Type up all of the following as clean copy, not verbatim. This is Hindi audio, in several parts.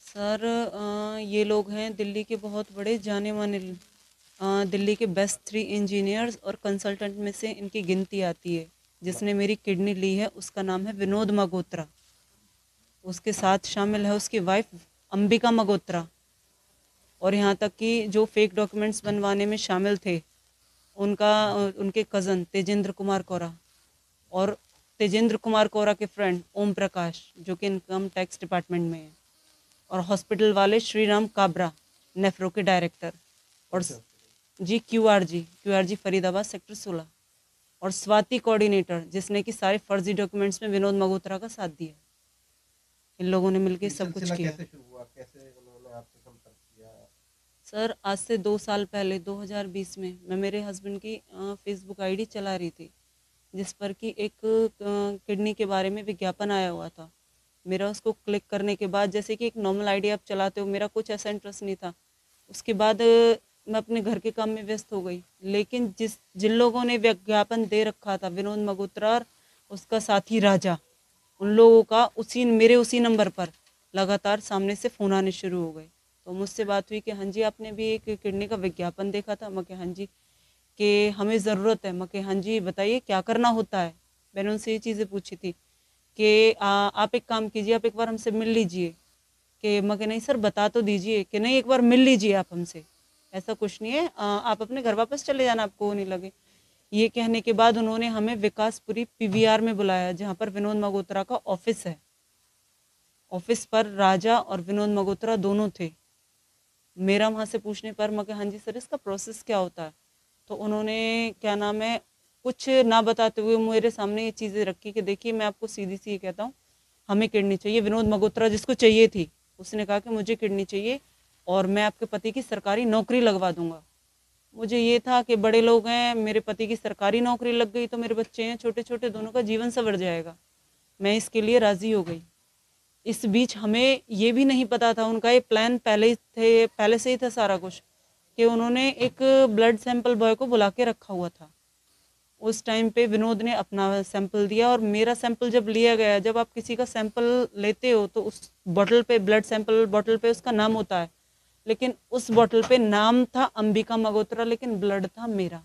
सर ये लोग हैं दिल्ली के बहुत बड़े जाने माने दिल्ली के बेस्ट 3 इंजीनियर्स और कंसल्टेंट में से इनकी गिनती आती है। जिसने मेरी किडनी ली है उसका नाम है विनोद मगोत्रा। उसके साथ शामिल है उसकी वाइफ अंबिका मगोत्रा। और यहाँ तक कि जो फेक डॉक्यूमेंट्स बनवाने में शामिल थे उनका उनके कज़न तेजेंद्र कुमार कोरा और तेजेंद्र कुमार कोरा के फ्रेंड ओम प्रकाश जो कि इनकम टैक्स डिपार्टमेंट में है, और हॉस्पिटल वाले श्री राम काबरा नेफ्रो के डायरेक्टर, और G Q R G Faridabad sector 16, और स्वाति कोऑर्डिनेटर जिसने कि सारे फर्जी डॉक्यूमेंट्स में विनोद मगोत्रा का साथ दिया। इन लोगों ने मिलकर सब कुछ किया। कैसे शुरू हुआ, कैसे उन्होंने आपसे संपर्क किया? सर आज से 2 साल पहले 2020 में मैं मेरे हस्बैंड की फेसबुक आईडी चला रही थी जिस पर कि एक किडनी के बारे में विज्ञापन आया हुआ था। मेरा उसको क्लिक करने के बाद, जैसे कि एक नॉर्मल आईडी आप चलाते हो, मेरा कुछ ऐसा इंटरेस्ट नहीं था। उसके बाद मैं अपने घर के काम में व्यस्त हो गई। लेकिन जिन लोगों ने विज्ञापन दे रखा था विनोद मगोत्रा और उसका साथी राजा, उन लोगों का उसी नंबर पर लगातार सामने से फ़ोन आने शुरू हो गए। तो मुझसे बात हुई कि हाँ जी आपने भी एक किडनी का विज्ञापन देखा था। मैं कि हाँ जी, कि हमें ज़रूरत है। मैं कि हाँ जी बताइए क्या करना होता है। मैंने उनसे ये चीज़ें पूछी थी कि आप एक काम कीजिए, आप एक बार हमसे मिल लीजिए। कि मैं कि नहीं सर बता तो दीजिए। कि नहीं एक बार मिल लीजिए आप हमसे, ऐसा कुछ नहीं है, आप अपने घर वापस चले जाना आपको वो नहीं लगे। ये कहने के बाद उन्होंने हमें विकासपुरी पीवीआर में बुलाया जहाँ पर विनोद मगोत्रा का ऑफिस है। ऑफिस पर राजा और विनोद मगोत्रा दोनों थे। मेरा वहाँ से पूछने पर मैं हाँ जी सर इसका प्रोसेस क्या होता है, तो उन्होंने क्या नाम है कुछ ना बताते हुए मेरे सामने ये चीज़ें रखी कि देखिए मैं आपको सीधी सी ये कहता हूँ, हमें किडनी चाहिए। विनोद मगोत्रा जिसको चाहिए थी उसने कहा कि मुझे किडनी चाहिए और मैं आपके पति की सरकारी नौकरी लगवा दूंगा। मुझे ये था कि बड़े लोग हैं, मेरे पति की सरकारी नौकरी लग गई तो मेरे बच्चे हैं छोटे छोटे, दोनों का जीवन संवर जाएगा। मैं इसके लिए राजी हो गई। इस बीच हमें ये भी नहीं पता था, उनका ये प्लान पहले से ही था सारा कुछ, कि उन्होंने एक ब्लड सैंपल बॉय को बुला के रखा हुआ था। उस टाइम पे विनोद ने अपना सैंपल दिया और मेरा सैंपल जब लिया गया, जब आप किसी का सैंपल लेते हो तो उस बॉटल पे, ब्लड सैंपल बॉटल पे उसका नाम होता है, लेकिन उस बॉटल पे नाम था अंबिका मगोत्रा लेकिन ब्लड था मेरा।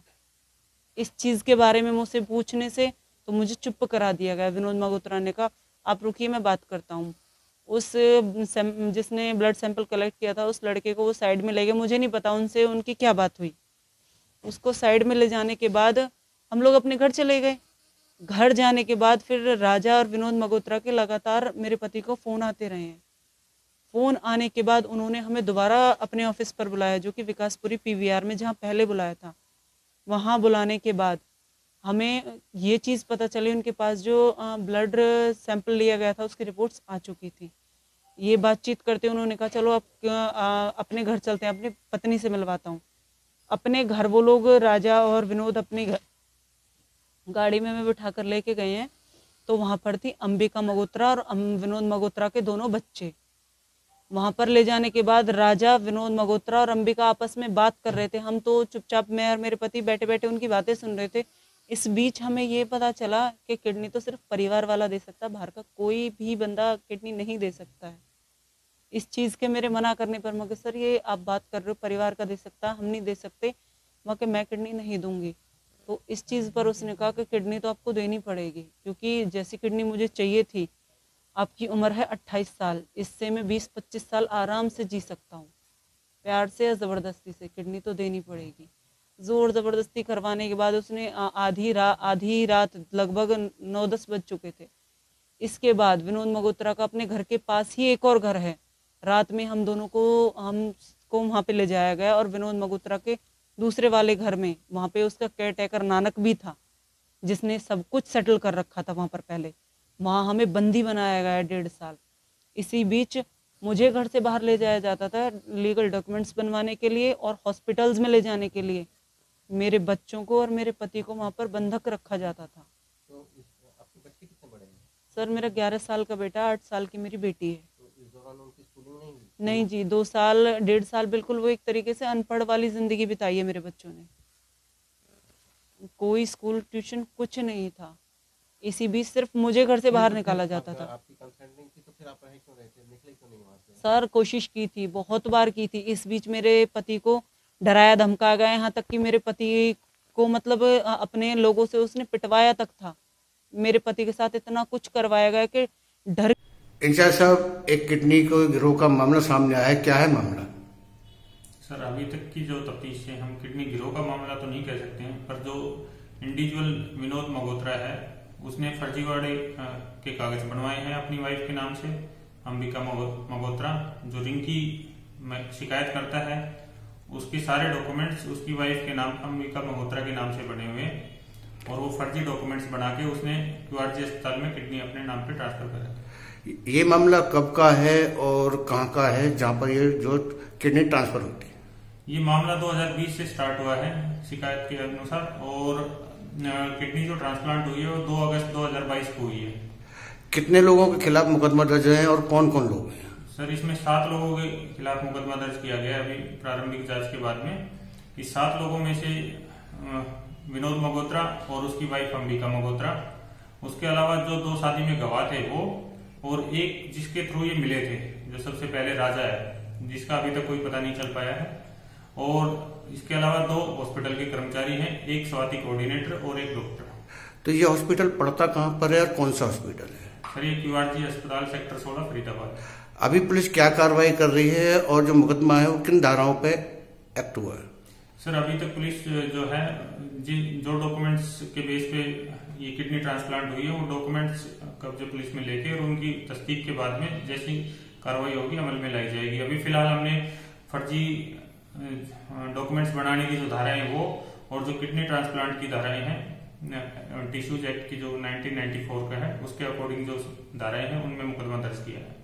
इस चीज़ के बारे में मुझसे पूछने से तो मुझे चुप करा दिया गया। विनोद मल्होत्रा ने कहा आप रुकिए मैं बात करता हूँ। उस जिसने ब्लड सैंपल कलेक्ट किया था उस लड़के को वो साइड में ले गए, मुझे नहीं पता उनसे उनकी क्या बात हुई। उसको साइड में ले जाने के बाद हम लोग अपने घर चले गए। घर जाने के बाद फिर राजा और विनोद मल्होत्रा के लगातार मेरे पति को फ़ोन आते रहे हैं। फ़ोन आने के बाद उन्होंने हमें दोबारा अपने ऑफिस पर बुलाया जो कि विकासपुरी पीवीआर में जहाँ पहले बुलाया था। वहाँ बुलाने के बाद हमें ये चीज़ पता चली उनके पास जो ब्लड सैंपल लिया गया था उसकी रिपोर्ट्स आ चुकी थी। ये बातचीत करते उन्होंने कहा चलो आप अपने घर चलते हैं, अपनी पत्नी से मिलवाता हूँ। अपने घर वो लोग राजा और विनोद अपनी गाड़ी में हमें बिठा कर लेके गए हैं। तो वहाँ पर थी अंबिका मगोत्रा और विनोद मगोत्रा के दोनों बच्चे। वहाँ पर ले जाने के बाद राजा, विनोद मगोत्रा और अंबिका आपस में बात कर रहे थे। हम तो चुपचाप, मैं और मेरे पति बैठे बैठे उनकी बातें सुन रहे थे। इस बीच हमें ये पता चला कि किडनी तो सिर्फ परिवार वाला दे सकता, बाहर का कोई भी बंदा किडनी नहीं दे सकता है। इस चीज़ के मेरे मना करने पर मगर सर ये आप बात कर रहे हो परिवार का दे सकता, हम नहीं दे सकते, मगर मैं किडनी नहीं दूंगी। तो इस चीज़ पर उसने कहा कि किडनी तो आपको देनी पड़ेगी क्योंकि जैसी किडनी मुझे चाहिए थी, आपकी उम्र है 28 साल, इससे मैं 20-25 साल आराम से जी सकता हूँ। प्यार से या ज़बरदस्ती से किडनी तो देनी पड़ेगी। ज़ोर ज़बरदस्ती करवाने के बाद उसने आधी रात लगभग 9-10 बज चुके थे। इसके बाद विनोद मगोत्रा का अपने घर के पास ही एक और घर है। रात में हमको वहाँ पे ले जाया गया और विनोद मगोत्रा के दूसरे वाले घर में, वहाँ पे उसका केयर टेकर नानक भी था जिसने सब कुछ सेटल कर रखा था वहाँ पर पहले। वहाँ हमें बंदी बनाया गया 1.5 साल। इसी बीच मुझे घर से बाहर ले जाया जाता था लीगल डॉक्यूमेंट्स बनवाने के लिए और हॉस्पिटल्स में ले जाने के लिए। मेरे बच्चों को और मेरे पति को वहाँ पर बंधक रखा जाता था। तो आपके बच्चे कितने बड़े हैं? सर मेरा 11 साल का बेटा, 8 साल की मेरी बेटी है। तो इस दौरान उनकी स्कूलिंग नहीं हुई? नहीं जी, 2 साल 1.5 साल बिल्कुल वो एक तरीके से अनपढ़ वाली जिंदगी बिताई है मेरे बच्चों ने। कोई स्कूल ट्यूशन कुछ नहीं था। इसी बीच सिर्फ मुझे घर से नहीं बाहर तो फिर निकाला जाता आप था। आपकी कंसर्न नहीं थी तो फिर आप रहे क्यों रहे थे, निकले क्यों नहीं वहाँ से? सर कोशिश की थी, बहुत बार की थी। इस बीच मेरे पति को डराया धमकाया गया, यहाँ तक कि मेरे पति को मतलब अपने लोगों से उसने पिटवाया तक था। मेरे पति के साथ इतना कुछ करवाया गया कि डर। इंचार्ज साहब, एक किडनी को गिरोह का मामला सामने आया है, क्या है मामला? सर, अभी तक की जो तफ्तीश है, हम किडनी गिरोह का मामला तो नहीं कह सकते हैं, पर जो इंडिविजुअल विनोद मगोत्रा है उसने फर्जीवाड़े के कागज बनवाए हैं अपनी वाइफ के नाम से, अंबिका मगोत्रा। जो रिंकी शिकायत करता है उसके सारे डॉक्यूमेंट्स उसकी वाइफ के नाम, अंबिका मगोत्रा के नाम से बने हुए हैं और वो फर्जी डॉक्यूमेंट्स बना के उसने क्यूआरजी अस्पताल में किडनी अपने नाम पे ट्रांसफर करा। ये मामला कब का है और कहाँ का है जहाँ पर ये जो किडनी ट्रांसफर होती है? ये मामला 2020 से स्टार्ट हुआ है शिकायत के अनुसार, और किडनी जो ट्रांसप्लांट हुई है वो 2 अगस्त 2022 को हुई है। कितने लोगों के खिलाफ मुकदमा दर्ज है और कौन कौन लोग हैं? सर, इसमें 7 लोगों के खिलाफ मुकदमा दर्ज किया गया है अभी प्रारंभिक जांच के बाद में। इस 7 लोगों में से विनोद मगोत्रा और उसकी वाइफ अंबिका मगोत्रा, उसके अलावा जो 2 शादी में गवाह थे वो, और एक जिसके थ्रू ये मिले थे जो सबसे पहले राजा है, जिसका अभी तक कोई पता नहीं चल पाया है, और इसके अलावा 2 हॉस्पिटल के कर्मचारी हैं, एक स्वाति कोऑर्डिनेटर और एक डॉक्टर। तो ये हॉस्पिटल पड़ता कहाँ पर है और कौन सा हॉस्पिटल है? सर, ये क्यूआरजी अस्पताल सेक्टर 16 फरीदाबाद। अभी पुलिस क्या कार्रवाई कर रही है और जो मुकदमा है वो किन धाराओं पे एक्ट हुआ है? सर, अभी तक पुलिस जो है जो डॉक्यूमेंट्स के बेस पे ये किडनी ट्रांसप्लांट हुई है वो डॉक्यूमेंट्स कब्जे पुलिस में लेके और उनकी तस्दीक के बाद में जैसी कार्रवाई होगी अमल में लाई जाएगी। अभी फिलहाल हमने फर्जी डॉक्यूमेंट्स बनाने की जो धाराएं वो, और जो किडनी ट्रांसप्लांट की धाराएं हैं टिश्यूज एक्ट की जो 1994 का है उसके अकॉर्डिंग जो धाराएं हैं उनमें मुकदमा दर्ज किया है।